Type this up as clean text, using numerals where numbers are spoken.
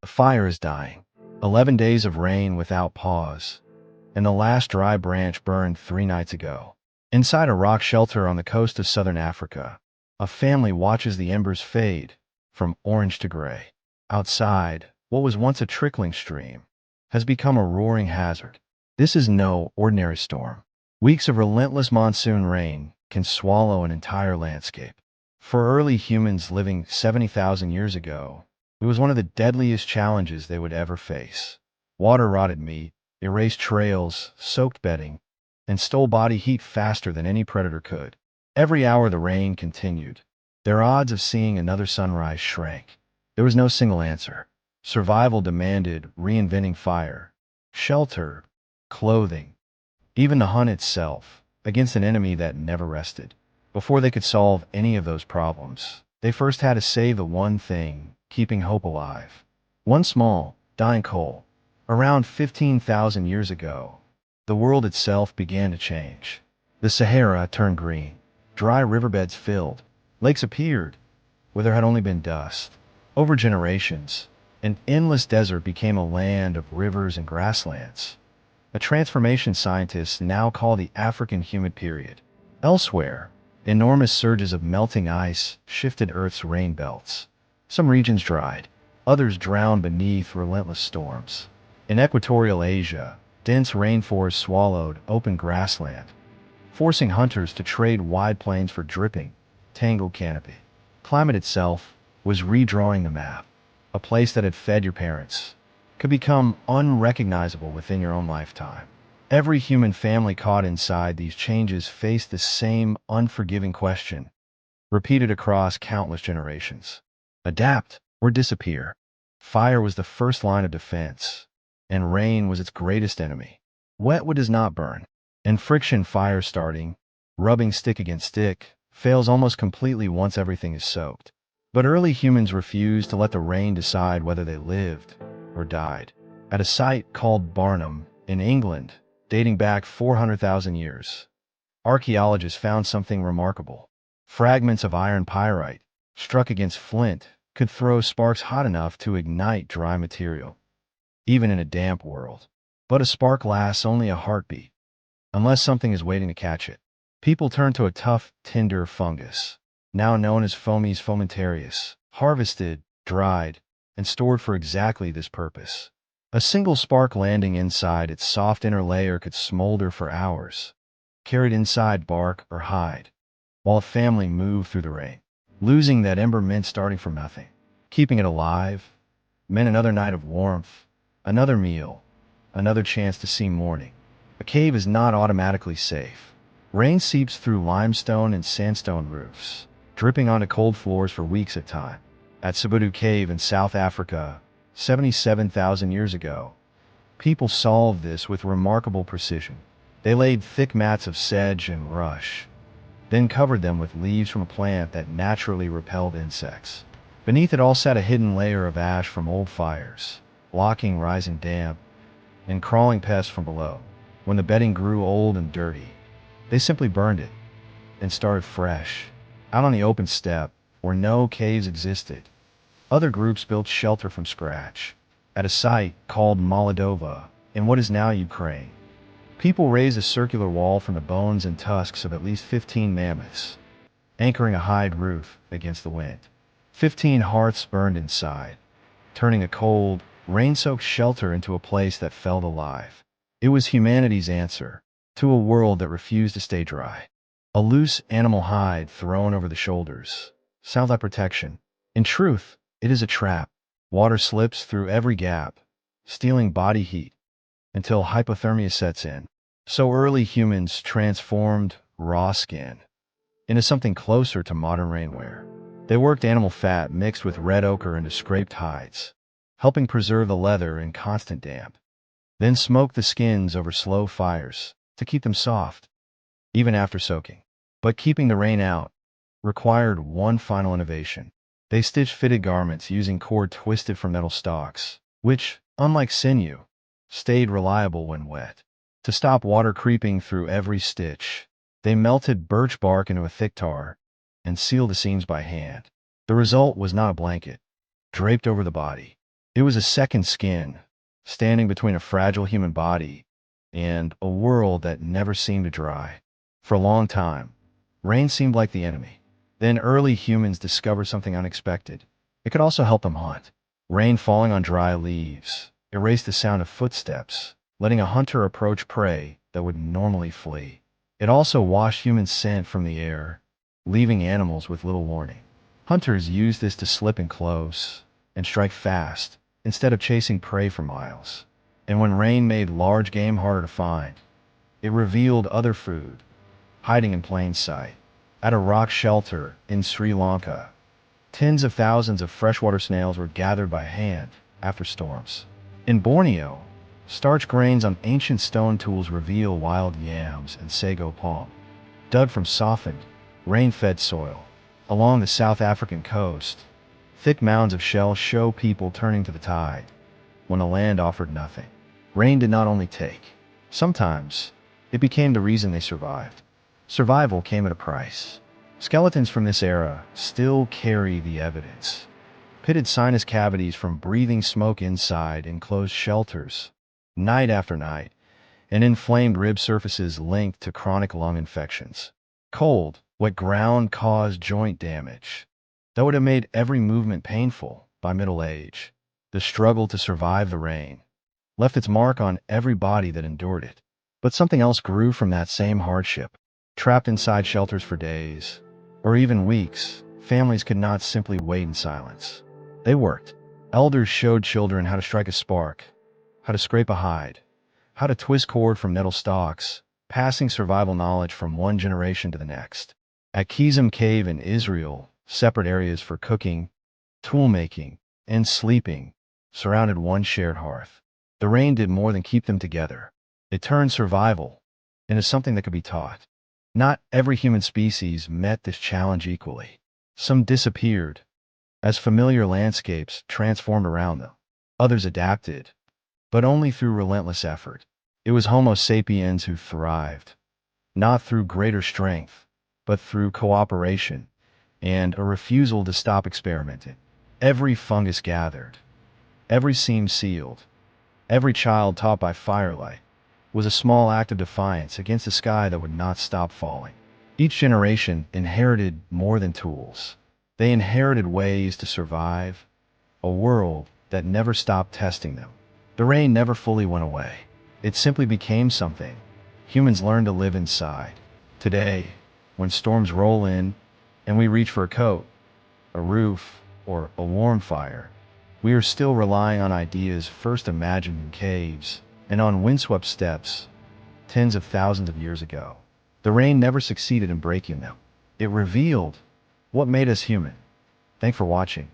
fire is dying. 11 days of rain without pause, and the last dry branch burned 3 nights ago. Inside a rock shelter on the coast of southern Africa, a family watches the embers fade from orange to gray. Outside, what was once a trickling stream has become a roaring hazard. This is no ordinary storm. Weeks of relentless monsoon rain can swallow an entire landscape. For early humans living 70,000 years ago, it was one of the deadliest challenges they would ever face. Water-rotted meat, erased trails, soaked bedding, and stole body heat faster than any predator could. Every hour the rain continued. Their odds of seeing another sunrise shrank. There was no single answer. Survival demanded reinventing fire, shelter, clothing, even the hunt itself, against an enemy that never rested. Before they could solve any of those problems, they first had to save the one thing keeping hope alive. One small, dying coal. Around 15,000 years ago, the world itself began to change. The Sahara turned green. Dry riverbeds filled. Lakes appeared where there had only been dust. Over generations, an endless desert became a land of rivers and grasslands. A transformation scientists now call the African humid period. Elsewhere, enormous surges of melting ice shifted Earth's rain belts. Some regions dried, others drowned beneath relentless storms. In equatorial Asia, dense rainforests swallowed open grassland, forcing hunters to trade wide plains for dripping, tangled canopy. Climate itself was redrawing the map. A place that had fed your parents could become unrecognizable within your own lifetime. Every human family caught inside these changes faced the same unforgiving question, repeated across countless generations. Adapt or disappear. Fire was the first line of defense, and rain was its greatest enemy. Wet what does not burn, and friction fire starting, rubbing stick against stick, fails almost completely once everything is soaked. But early humans refused to let the rain decide whether they lived or died. At a site called Barnum in England, dating back 400,000 years, archaeologists found something remarkable. Fragments of iron pyrite, struck against flint, could throw sparks hot enough to ignite dry material, even in a damp world. But a spark lasts only a heartbeat, unless something is waiting to catch it. People turn to a tough, tender fungus, now known as Fomes fomentarius, harvested, dried, and stored for exactly this purpose. A single spark landing inside its soft inner layer could smolder for hours, carried inside bark or hide, while a family moved through the rain. Losing that ember meant starting from nothing. Keeping it alive meant another night of warmth, another meal, another chance to see morning. A cave is not automatically safe. Rain seeps through limestone and sandstone roofs, dripping onto cold floors for weeks at a time. At Sabudu Cave in South Africa, 77,000 years ago, people solved this with remarkable precision. They laid thick mats of sedge and rush, then covered them with leaves from a plant that naturally repelled insects. Beneath it all sat a hidden layer of ash from old fires, blocking rising damp and crawling pests from below. When the bedding grew old and dirty, they simply burned it and started fresh, out on the open steppe where no caves existed. Other groups built shelter from scratch at a site called Moldova in what is now Ukraine. People raised a circular wall from the bones and tusks of at least 15 mammoths, anchoring a hide roof against the wind. 15 hearths burned inside, turning a cold, rain-soaked shelter into a place that felt alive. It was humanity's answer to a world that refused to stay dry. A loose animal hide thrown over the shoulders sounds like protection. In truth, it is a trap. Water slips through every gap, stealing body heat until hypothermia sets in. So early humans transformed raw skin into something closer to modern rainwear. They worked animal fat mixed with red ochre into scraped hides, helping preserve the leather in constant damp. Then smoked the skins over slow fires to keep them soft, even after soaking. But keeping the rain out required one final innovation. They stitched fitted garments using cord twisted from metal stalks, which, unlike sinew, stayed reliable when wet. To stop water creeping through every stitch, they melted birch bark into a thick tar and sealed the seams by hand. The result was not a blanket draped over the body, It was a second skin, standing between a fragile human body and a world that never seemed to dry. For a long time, rain seemed like the enemy. Then early humans discovered something unexpected. It could also help them hunt. Rain falling on dry leaves erased the sound of footsteps, letting a hunter approach prey that would normally flee. It also washed human scent from the air, leaving animals with little warning. Hunters used this to slip in close and strike fast instead of chasing prey for miles. And when rain made large game harder to find, it revealed other food hiding in plain sight. At a rock shelter in Sri Lanka, tens of thousands of freshwater snails were gathered by hand after storms. In Borneo, starch grains on ancient stone tools reveal wild yams and sago palm, dug from softened, rain-fed soil. Along the South African coast, thick mounds of shells show people turning to the tide when the land offered nothing. Rain did not only take. Sometimes, it became the reason they survived. Survival came at a price. Skeletons from this era still carry the evidence. Pitted sinus cavities from breathing smoke inside enclosed shelters, night after night, and inflamed rib surfaces linked to chronic lung infections. Cold, wet ground caused joint damage, though it had made every movement painful by middle age. The struggle to survive the rain left its mark on every body that endured it. But something else grew from that same hardship. Trapped inside shelters for days, or even weeks, families could not simply wait in silence. They worked. Elders showed children how to strike a spark, how to scrape a hide, how to twist cord from nettle stalks, passing survival knowledge from one generation to the next. At Kizim Cave in Israel, separate areas for cooking, tool-making, and sleeping surrounded one shared hearth. The rain did more than keep them together. It turned survival into something that could be taught. Not every human species met this challenge equally. Some disappeared as familiar landscapes transformed around them. Others adapted, but only through relentless effort. It was Homo sapiens who thrived, not through greater strength, but through cooperation and a refusal to stop experimenting. Every fungus gathered, every seam sealed, every child taught by firelight was a small act of defiance against a sky that would not stop falling. Each generation inherited more than tools. They inherited ways to survive, a world that never stopped testing them. The rain never fully went away. It simply became something humans learned to live inside. Today, when storms roll in and we reach for a coat, a roof, or a warm fire, we are still relying on ideas first imagined in caves and on windswept steppes tens of thousands of years ago. The rain never succeeded in breaking them. It revealed what made us human. Thanks for watching.